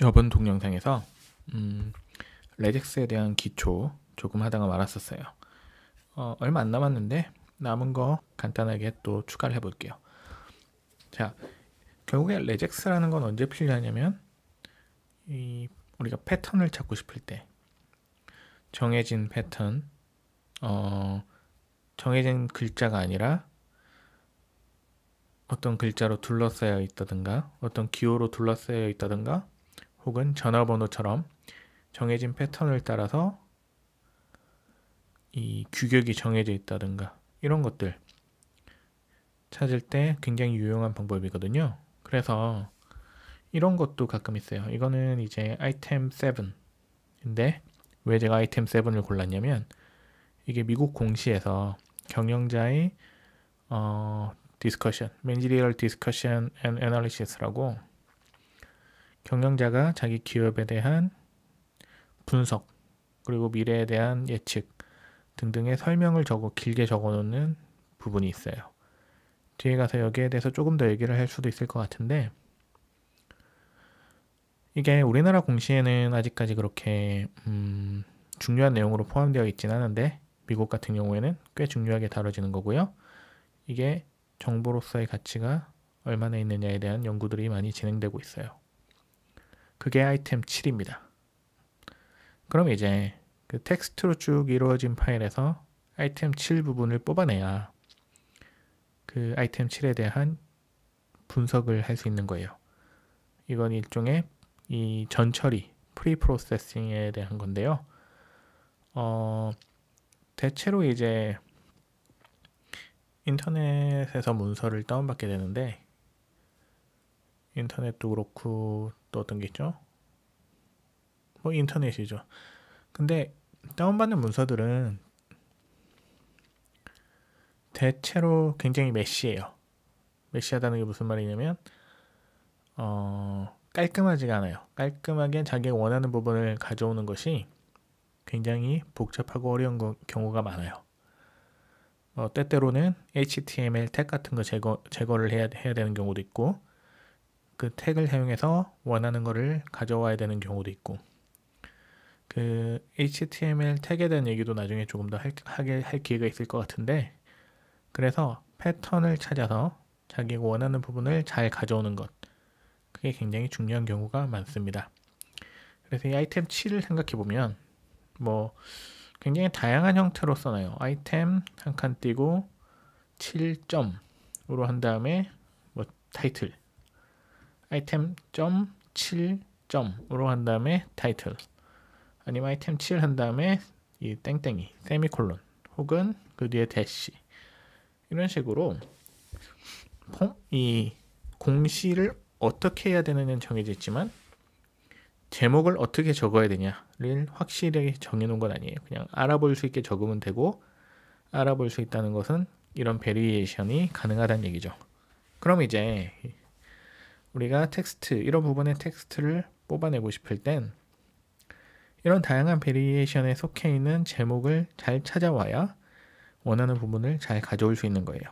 저번 동영상에서 레젝스에 대한 기초 조금 하다가 말았었어요. 얼마 안 남았는데 남은 거 간단하게 또 추가를 해볼게요. 자, 결국에 레젝스라는 건 언제 필요하냐면 우리가 패턴을 찾고 싶을 때 정해진 패턴, 정해진 글자가 아니라 어떤 글자로 둘러싸여 있다든가 어떤 기호로 둘러싸여 있다든가 혹은 전화번호처럼 정해진 패턴을 따라서 이 규격이 정해져 있다든가 이런 것들 찾을 때 굉장히 유용한 방법이거든요. 그래서 이런 것도 가끔 있어요. 이거는 이제 아이템 7인데 왜 제가 아이템 7을 골랐냐면 이게 미국 공시에서 경영자의 디스커션, managerial discussion and analysis라고 경영자가 자기 기업에 대한 분석 그리고 미래에 대한 예측 등등의 설명을 길게 적어놓는 부분이 있어요. 뒤에 가서 여기에 대해서 조금 더 얘기를 할 수도 있을 것 같은데 이게 우리나라 공시에는 아직까지 그렇게 중요한 내용으로 포함되어 있진 않은데 미국 같은 경우에는 꽤 중요하게 다뤄지는 거고요. 이게 정보로서의 가치가 얼마나 있느냐에 대한 연구들이 많이 진행되고 있어요. 그게 아이템 7입니다. 그럼 이제 그 텍스트로 쭉 이루어진 파일에서 아이템 7 부분을 뽑아내야 그 아이템 7에 대한 분석을 할 수 있는 거예요. 이건 일종의 이 전처리, 프리 프로세싱에 대한 건데요. 대체로 이제 인터넷에서 문서를 다운받게 되는데 인터넷도 그렇고 또 어떤 게 있죠? 뭐 인터넷이죠. 근데 다운받는 문서들은 대체로 굉장히 메시해요. 메시하다는 게 무슨 말이냐면 깔끔하지가 않아요. 깔끔하게 자기가 원하는 부분을 가져오는 것이 굉장히 복잡하고 어려운 경우가 많아요. 때때로는 HTML 태그 같은 거 제거를 해야 되는 경우도 있고 그 태그를 사용해서 원하는 거를 가져와야 되는 경우도 있고 그 HTML 태그에 대한 얘기도 나중에 조금 더 할 기회가 있을 것 같은데 그래서 패턴을 찾아서 자기가 원하는 부분을 잘 가져오는 것 그게 굉장히 중요한 경우가 많습니다. 그래서 이 아이템 7을 생각해보면 뭐 굉장히 다양한 형태로 써놔요. 아이템 한 칸 띄고 7점으로 한 다음에 뭐 타이틀 아이템 점 7점으로 한 다음에 타이틀 아니면 아이템 7 한 다음에 이 땡땡이 세미콜론 혹은 그 뒤에 대시 이런 식으로 이 공시를 어떻게 해야 되느냐는 정해져 있지만 제목을 어떻게 적어야 되냐를 확실하게 정해놓은 건 아니에요. 그냥 알아볼 수 있게 적으면 되고 알아볼 수 있다는 것은 이런 베리에이션이 가능하다는 얘기죠. 그럼 이제 우리가 텍스트, 이런 부분의 텍스트를 뽑아내고 싶을 땐 이런 다양한 베리에이션에 속해 있는 제목을 잘 찾아와야 원하는 부분을 잘 가져올 수 있는 거예요.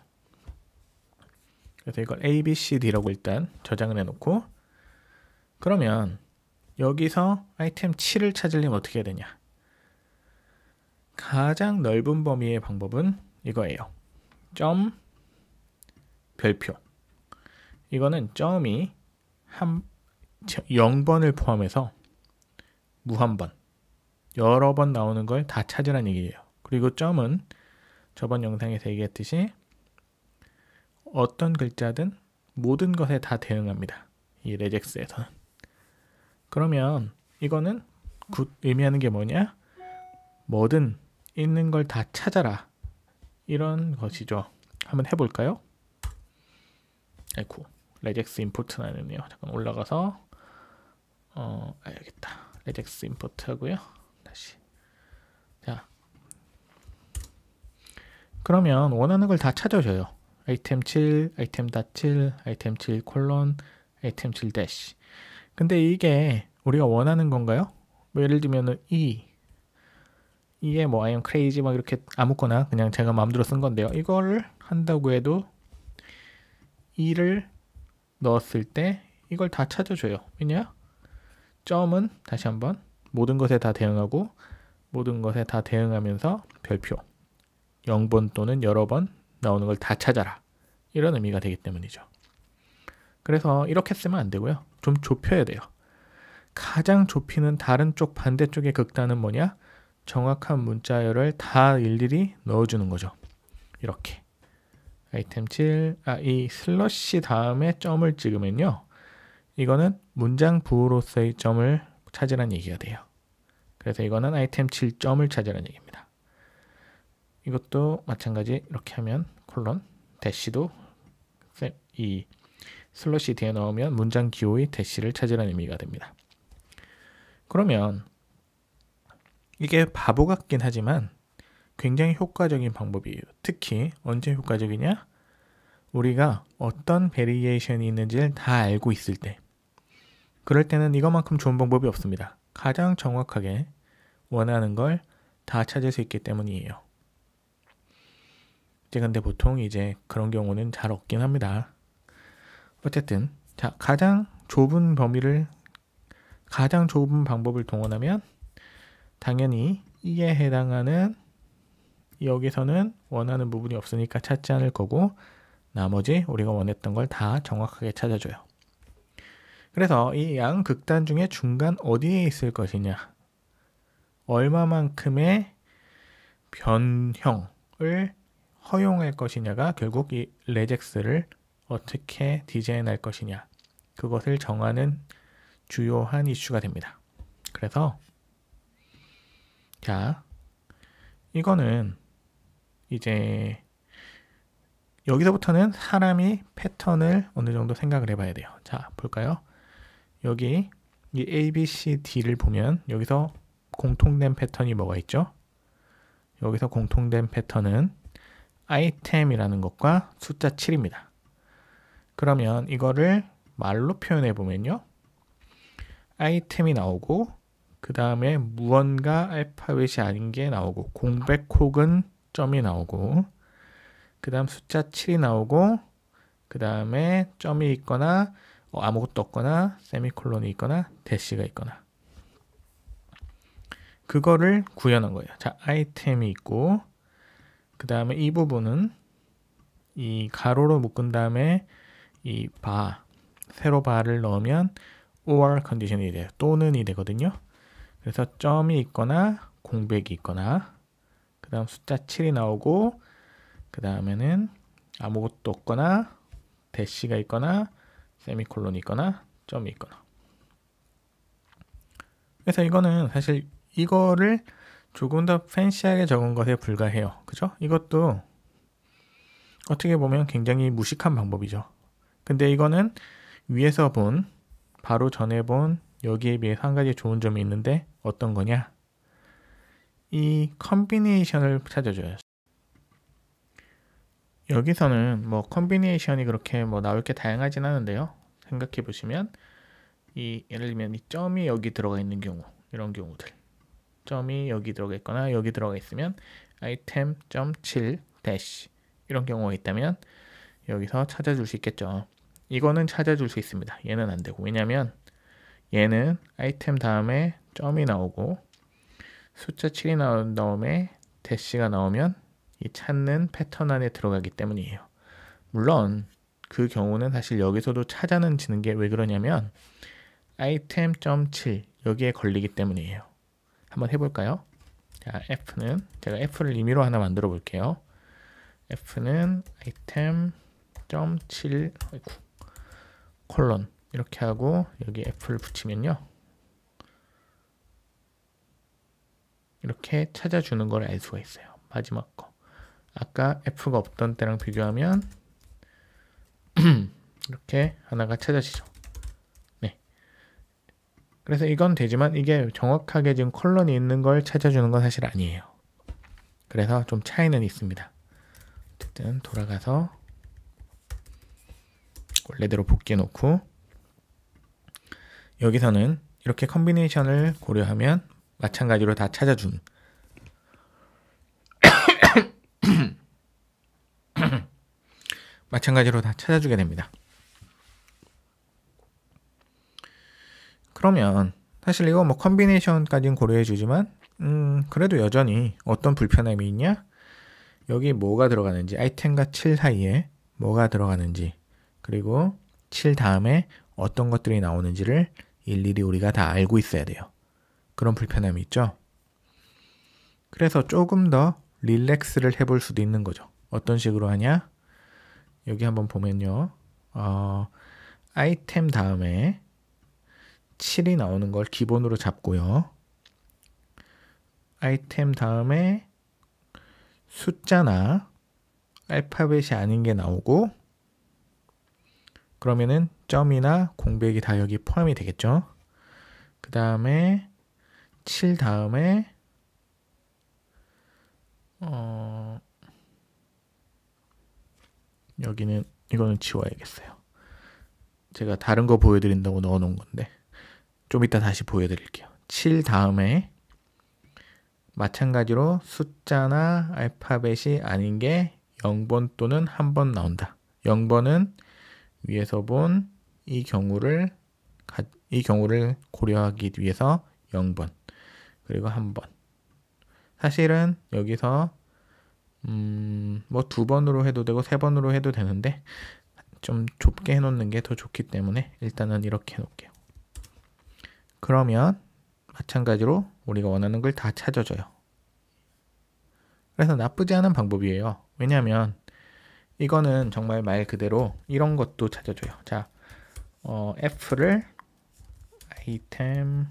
그래서 이걸 A, B, C, D라고 일단 저장을 해놓고 그러면 여기서 아이템 7을 찾으려면 어떻게 해야 되냐? 가장 넓은 범위의 방법은 이거예요. 점, 별표. 이거는 점이 0번을 포함해서 무한번, 여러 번 나오는 걸 다 찾으라는 얘기예요. 그리고 점은 저번 영상에서 얘기했듯이 어떤 글자든 모든 것에 다 대응합니다. 이 레젝스에서는. 그러면 이거는 의미하는 게 뭐냐? 뭐든 있는 걸 다 찾아라. 이런 것이죠. 한번 해볼까요? 아이쿠, 레젝스 임포트 나왔네요. 잠깐 올라가서 알겠다. 레젝스 임포트 하고요. 다시. 자, 그러면 원하는 걸 다 찾아줘요. 아이템 7, 아이템 .7, 아이템 7 콜론, 아이템 7 대시. 근데 이게 우리가 원하는 건가요? 뭐 예를 들면은 이게 뭐 I am crazy 막 이렇게 아무거나 그냥 제가 마음대로 쓴 건데요. 이거를 한다고 해도 2를 넣었을 때 이걸 다 찾아줘요. 왜냐? 점은 다시 한번 모든 것에 다 대응하고 모든 것에 다 대응하면서 별표 0번 또는 여러 번 나오는 걸 다 찾아라. 이런 의미가 되기 때문이죠. 그래서 이렇게 쓰면 안 되고요. 좀 좁혀야 돼요. 가장 좁히는 다른 쪽 반대쪽의 극단은 뭐냐? 정확한 문자열을 다 일일이 넣어주는 거죠. 이렇게 아이템 7, 이 슬러시 다음에 점을 찍으면요. 이거는 문장 부호로서의 점을 찾으라는 얘기가 돼요. 그래서 이거는 아이템 7점을 찾으라는 얘기입니다. 이것도 마찬가지 이렇게 하면 콜론, 대시도 이 슬러시 뒤에 넣으면 문장 기호의 대시를 찾으라는 의미가 됩니다. 그러면 이게 바보 같긴 하지만 굉장히 효과적인 방법이에요. 특히 언제 효과적이냐? 우리가 어떤 베리에이션이 있는지를 다 알고 있을 때, 그럴 때는 이것만큼 좋은 방법이 없습니다. 가장 정확하게 원하는 걸 다 찾을 수 있기 때문이에요. 근데 보통 이제 그런 경우는 잘 없긴 합니다. 어쨌든 자, 가장 좁은 방법을 동원하면 당연히 이에 해당하는 여기서는 원하는 부분이 없으니까 찾지 않을 거고 나머지 우리가 원했던 걸 다 정확하게 찾아줘요. 그래서 이 양 극단 중에 중간 어디에 있을 것이냐, 얼마만큼의 변형을 허용할 것이냐가 결국 이 레젝스를 어떻게 디자인할 것이냐, 그것을 정하는 주요한 이슈가 됩니다. 그래서 자, 이거는 이제 여기서부터는 사람이 패턴을 어느 정도 생각을 해봐야 돼요. 자, 볼까요? 여기 이 A, B, C, D를 보면 여기서 공통된 패턴이 뭐가 있죠? 여기서 공통된 패턴은 아이템이라는 것과 숫자 7입니다. 그러면 이거를 말로 표현해 보면요. 아이템이 나오고 그 다음에 무언가 알파벳이 아닌 게 나오고 공백 혹은 점이 나오고 그 다음 숫자 7이 나오고 그 다음에 점이 있거나 아무것도 없거나 세미콜론이 있거나 대시가 있거나 그거를 구현한 거예요. 자, 아이템이 있고 그 다음에 이 부분은 이 가로로 묶은 다음에 이 세로 바를 넣으면 or 컨디션이 돼요. 또는이 되거든요. 그래서 점이 있거나 공백이 있거나 그 다음 숫자 7이 나오고 그 다음에는 아무것도 없거나 대시가 있거나 세미콜론이 있거나 점이 있거나. 그래서 이거는 사실 이거를 조금 더 팬시하게 적은 것에 불과해요. 그죠? 이것도 어떻게 보면 굉장히 무식한 방법이죠. 근데 이거는 위에서 본, 바로 전에 본 여기에 비해서 한 가지 좋은 점이 있는데 어떤 거냐? 이 컨비네이션을 찾아줘요. 여기서는 뭐 컨비네이션이 그렇게 뭐 나올 게 다양하진 않은데요. 생각해 보시면 이 예를 들면 이 점이 여기 들어가 있는 경우, 이런 경우들. 점이 여기 들어가 있거나 여기 들어가 있으면 아이템 점 7 대시 이런 경우가 있다면 여기서 찾아줄 수 있겠죠. 이거는 찾아줄 수 있습니다. 얘는 안 되고. 왜냐면 얘는 아이템 다음에 점이 나오고 숫자 7이 나온 다음에 대시가 나오면 이 찾는 패턴 안에 들어가기 때문이에요. 물론 그 경우는 사실 여기서도 찾아는 지는 게 왜 그러냐면 아이템 점 7 여기에 걸리기 때문이에요. 한번 해볼까요? 자, F는 제가 F를 임의로 하나 만들어 볼게요. F는 아이템 점 7 콜론 이렇게 하고 여기 F를 붙이면요. 이렇게 찾아주는 걸 알 수가 있어요. 마지막 거. 아까 F가 없던 때랑 비교하면 이렇게 하나가 찾아지죠. 네. 그래서 이건 되지만 이게 정확하게 지금 콜론이 있는 걸 찾아주는 건 사실 아니에요. 그래서 좀 차이는 있습니다. 어쨌든 돌아가서 원래대로 복귀해 놓고 여기서는 이렇게 컨비네이션을 고려하면 마찬가지로 다 찾아준 마찬가지로 다 찾아주게 됩니다. 그러면 사실 이거 뭐 컨비네이션까지는 고려해 주지만 그래도 여전히 어떤 불편함이 있냐? 여기 뭐가 들어가는지, 아이템과 7 사이에 뭐가 들어가는지, 그리고 7 다음에 어떤 것들이 나오는지를 일일이 우리가 다 알고 있어야 돼요. 그런 불편함이 있죠. 그래서 조금 더 릴렉스를 해볼 수도 있는 거죠. 어떤 식으로 하냐? 여기 한번 보면요. 아이템 다음에 7이 나오는 걸 기본으로 잡고요. 아이템 다음에 숫자나 알파벳이 아닌 게 나오고, 그러면은 점이나 공백이 다 여기 포함이 되겠죠. 그 다음에 7 다음에 여기는 이거는 지워야겠어요. 제가 다른 거 보여드린다고 넣어놓은 건데 좀 이따 다시 보여드릴게요. 7 다음에 마찬가지로 숫자나 알파벳이 아닌 게 0번 또는 1번 나온다. 0번은 위에서 본 이 경우를 고려하기 위해서 0번, 그리고 1번. 사실은 여기서 뭐 2번으로 해도 되고 3번으로 해도 되는데 좀 좁게 해놓는 게 더 좋기 때문에 일단은 이렇게 해놓을게요. 그러면 마찬가지로 우리가 원하는 걸 다 찾아줘요. 그래서 나쁘지 않은 방법이에요. 왜냐하면 이거는 정말 말 그대로 이런 것도 찾아줘요. 자, F를 아이템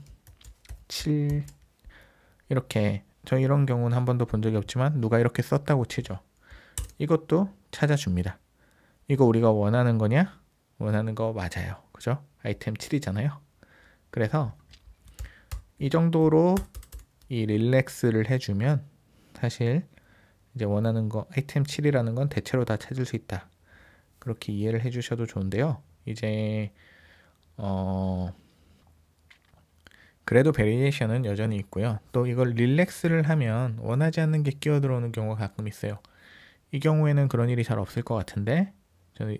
7 이렇게, 저 이런 경우는 한 번도 본 적이 없지만 누가 이렇게 썼다고 치죠. 이것도 찾아줍니다. 이거 우리가 원하는 거냐? 원하는 거 맞아요. 그죠? 아이템 7이잖아요. 그래서 이 정도로 이 릴렉스를 해주면 사실 이제 원하는 거 아이템 7이라는 건 대체로 다 찾을 수 있다. 그렇게 이해를 해주셔도 좋은데요. 이제 그래도 베리에이션은 여전히 있고요. 또 이걸 릴렉스를 하면 원하지 않는 게 끼어 들어오는 경우가 가끔 있어요. 이 경우에는 그런 일이 잘 없을 것 같은데, 저희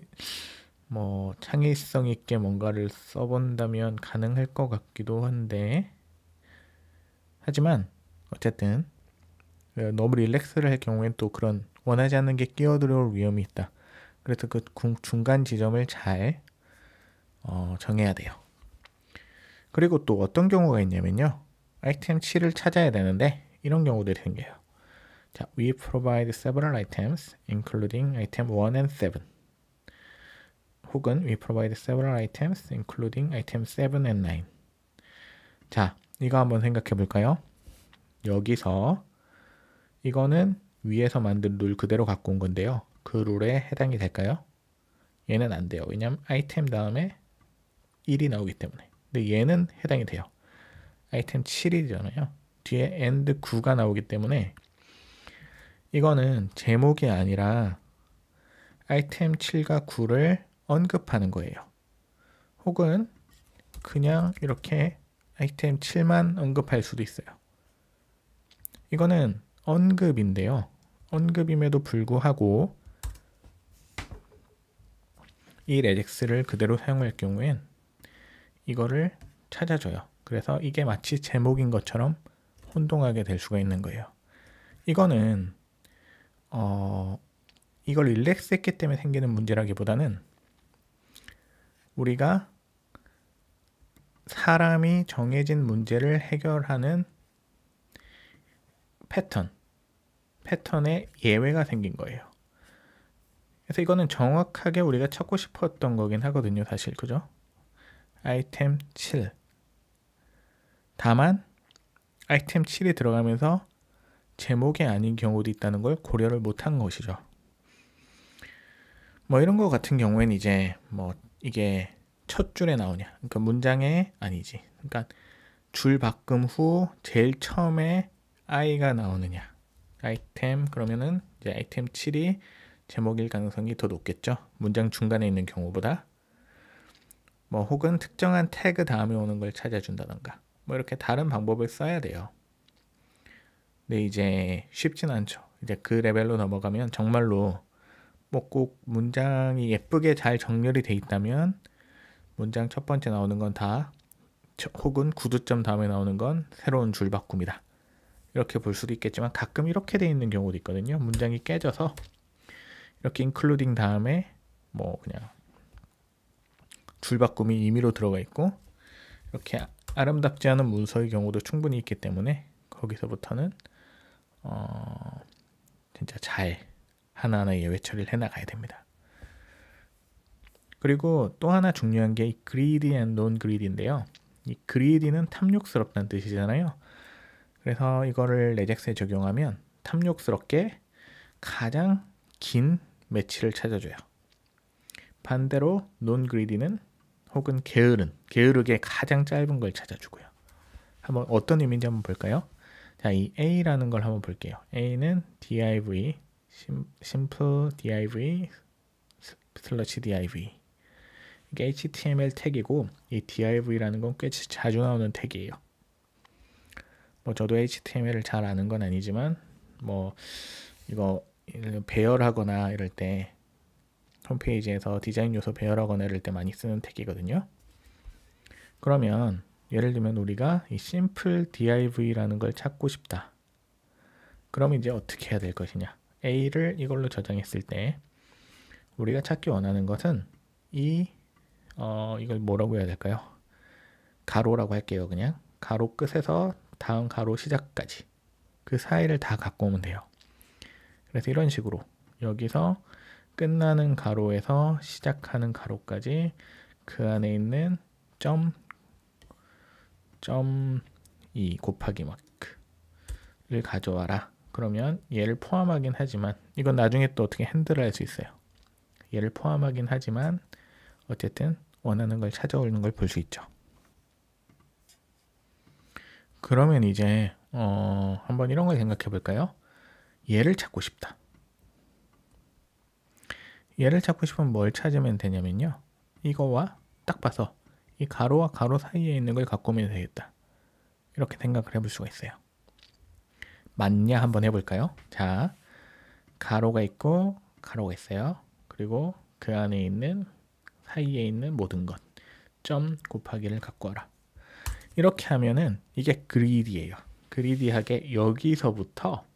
뭐 창의성 있게 뭔가를 써본다면 가능할 것 같기도 한데, 하지만 어쨌든 너무 릴렉스를 할 경우엔 또 그런 원하지 않는 게 끼어 들어올 위험이 있다. 그래서 그 중간 지점을 잘 정해야 돼요. 그리고 또 어떤 경우가 있냐면요. 아이템 7을 찾아야 되는데 이런 경우들이 생겨요. 자, we provide several items including item 1 and 7. 혹은 we provide several items including item 7 and 9. 자, 이거 한번 생각해 볼까요? 여기서 이거는 위에서 만든 룰 그대로 갖고 온 건데요. 그 룰에 해당이 될까요? 얘는 안 돼요. 왜냐면 아이템 다음에 1이 나오기 때문에. 근데 얘는 해당이 돼요. 아이템 7이잖아요. 뒤에 and 9가 나오기 때문에 이거는 제목이 아니라 아이템 7과 9를 언급하는 거예요. 혹은 그냥 이렇게 아이템 7만 언급할 수도 있어요. 이거는 언급인데요. 언급임에도 불구하고 이 레젝스를 그대로 사용할 경우엔 이거를 찾아줘요. 그래서 이게 마치 제목인 것처럼 혼동하게 될 수가 있는 거예요. 이거는 이걸 릴렉스 했기 때문에 생기는 문제라기보다는 우리가 사람이 정해진 문제를 해결하는 패턴에 예외가 생긴 거예요. 그래서 이거는 정확하게 우리가 찾고 싶었던 거긴 하거든요. 사실 그죠? 아이템 7. 다만 아이템 7이 들어가면서 제목이 아닌 경우도 있다는 걸 고려를 못한 것이죠. 뭐 이런 거 같은 경우에는 이제 뭐 이게 첫 줄에 나오냐, 그러니까 문장에 아니지, 그러니까 줄 바꿈 후 제일 처음에 i가 나오느냐, 아이템, 그러면은 이제 아이템 7이 제목일 가능성이 더 높겠죠. 문장 중간에 있는 경우보다. 뭐 혹은 특정한 태그 다음에 오는 걸 찾아준다던가 뭐 이렇게 다른 방법을 써야 돼요. 근데 이제 쉽진 않죠. 이제 그 레벨로 넘어가면 정말로 뭐 꼭 문장이 예쁘게 잘 정렬이 돼 있다면 문장 첫 번째 나오는 건 다 혹은 구두점 다음에 나오는 건 새로운 줄바꿈이다. 이렇게 볼 수도 있겠지만 가끔 이렇게 돼 있는 경우도 있거든요. 문장이 깨져서 이렇게 including 다음에 뭐 그냥 줄바꿈이 임의로 들어가 있고 이렇게 아름답지 않은 문서의 경우도 충분히 있기 때문에 거기서부터는 진짜 잘 하나하나 예외 처리를 해나가야 됩니다. 그리고 또 하나 중요한 게 이 greedy and non-greedy인데요. 이 greedy는 탐욕스럽다는 뜻이잖아요. 그래서 이거를 레젝스에 적용하면 탐욕스럽게 가장 긴 매치를 찾아줘요. 반대로 non-greedy는 혹은 게으르게 가장 짧은 걸 찾아주고요. 한번 어떤 의미인지 한번 볼까요? 자, 이 A라는 걸 한번 볼게요. A는 div, simple div /div. 이게 HTML 태그이고 이 div라는 건 꽤 자주 나오는 태그예요. 뭐 저도 HTML을 잘 아는 건 아니지만 뭐 이거 배열하거나 이럴 때 홈페이지에서 디자인 요소 배열하거나 이럴 때 많이 쓰는 태그거든요. 그러면 예를 들면 우리가 이 simple div라는 걸 찾고 싶다. 그럼 이제 어떻게 해야 될 것이냐? A를 이걸로 저장했을 때 우리가 찾기 원하는 것은 이걸 뭐라고 해야 될까요? 가로라고 할게요. 그냥 가로 끝에서 다음 가로 시작까지 그 사이를 다 갖고 오면 돼요. 그래서 이런 식으로 여기서 끝나는 가로에서 시작하는 가로까지 그 안에 있는 점 2 곱하기 마크를 가져와라. 그러면 얘를 포함하긴 하지만 이건 나중에 또 어떻게 핸들할 수 있어요. 얘를 포함하긴 하지만 어쨌든 원하는 걸 찾아오는 걸 볼 수 있죠. 그러면 이제 한번 이런 걸 생각해 볼까요? 얘를 찾고 싶다. 얘를 찾고 싶으면 뭘 찾으면 되냐면요. 이거와 딱 봐서 이 가로와 가로 사이에 있는 걸 갖고 오면 되겠다. 이렇게 생각을 해볼 수가 있어요. 맞냐 한번 해볼까요? 자, 가로가 있고 가로가 있어요. 그리고 그 안에 있는 사이에 있는 모든 것 점 곱하기를 갖고 와라. 이렇게 하면은 이게 그리디예요. 그리디하게 여기서부터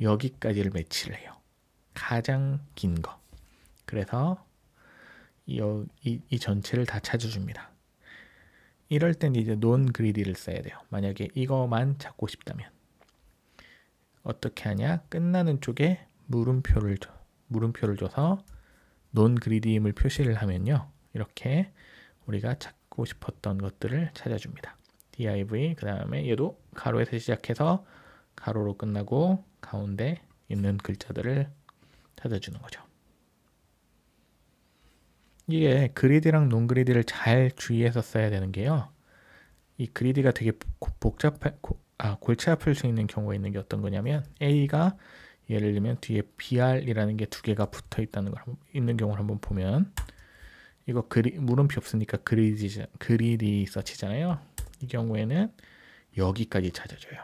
여기까지를 매치를 해요. 가장 긴 거. 그래서 이 전체를 다 찾아줍니다. 이럴 땐 이제 논 그리디를 써야 돼요. 만약에 이거만 찾고 싶다면 어떻게 하냐? 끝나는 쪽에 물음표를 줘서 논 그리디임을 표시를 하면요. 이렇게 우리가 찾고 싶었던 것들을 찾아줍니다. div 그 다음에 얘도 가로에서 시작해서 가로로 끝나고 가운데 있는 글자들을 찾아주는 거죠. 이게 그리디랑 논 그리디를 잘 주의해서 써야 되는 게요. 이 그리디가 되게 골치 아플 수 있는 경우가 있는 게 어떤 거냐면 A가 예를 들면 뒤에 BR이라는 게 두 개가 붙어 있는 경우를 한번 보면 이거 물음표 없으니까 그리디 서치잖아요. 이 경우에는 여기까지 찾아줘요.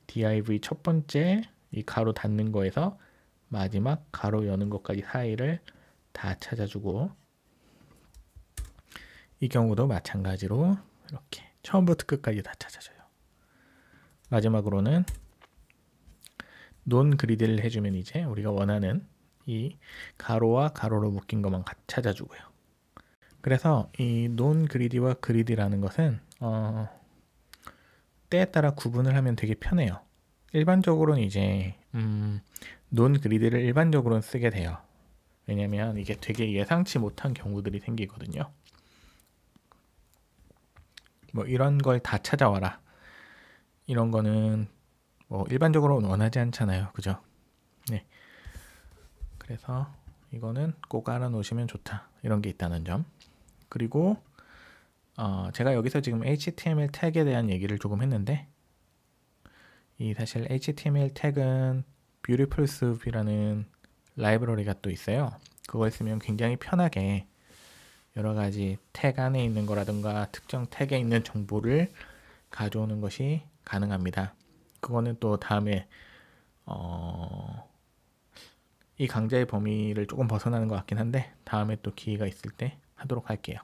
div 첫 번째 이 가로 닫는 거에서 마지막 가로 여는 것까지 사이를 다 찾아주고 이 경우도 마찬가지로 이렇게 처음부터 끝까지 다 찾아줘요. 마지막으로는 논 그리드를 해주면 이제 우리가 원하는 이 가로와 가로로 묶인 것만 찾아주고요. 그래서 이 논 그리디와 그리디라는 것은 때에 따라 구분을 하면 되게 편해요. 일반적으로는 이제 논 그리디를 일반적으로는 쓰게 돼요. 왜냐면 이게 되게 예상치 못한 경우들이 생기거든요. 뭐 이런 걸 다 찾아와라. 이런 거는 뭐 일반적으로 원하지 않잖아요. 그죠? 네. 그래서 이거는 꼭 알아놓으시면 좋다. 이런 게 있다는 점. 그리고 제가 여기서 지금 HTML 태그에 대한 얘기를 조금 했는데 사실 HTML 태그는 Beautiful Soup이라는 라이브러리가 또 있어요. 그걸 쓰면 굉장히 편하게 여러 가지 태그 안에 있는 거라든가 특정 태그에 있는 정보를 가져오는 것이 가능합니다. 그거는 또 다음에 이 강좌의 범위를 조금 벗어나는 것 같긴 한데 다음에 또 기회가 있을 때 하도록 할게요.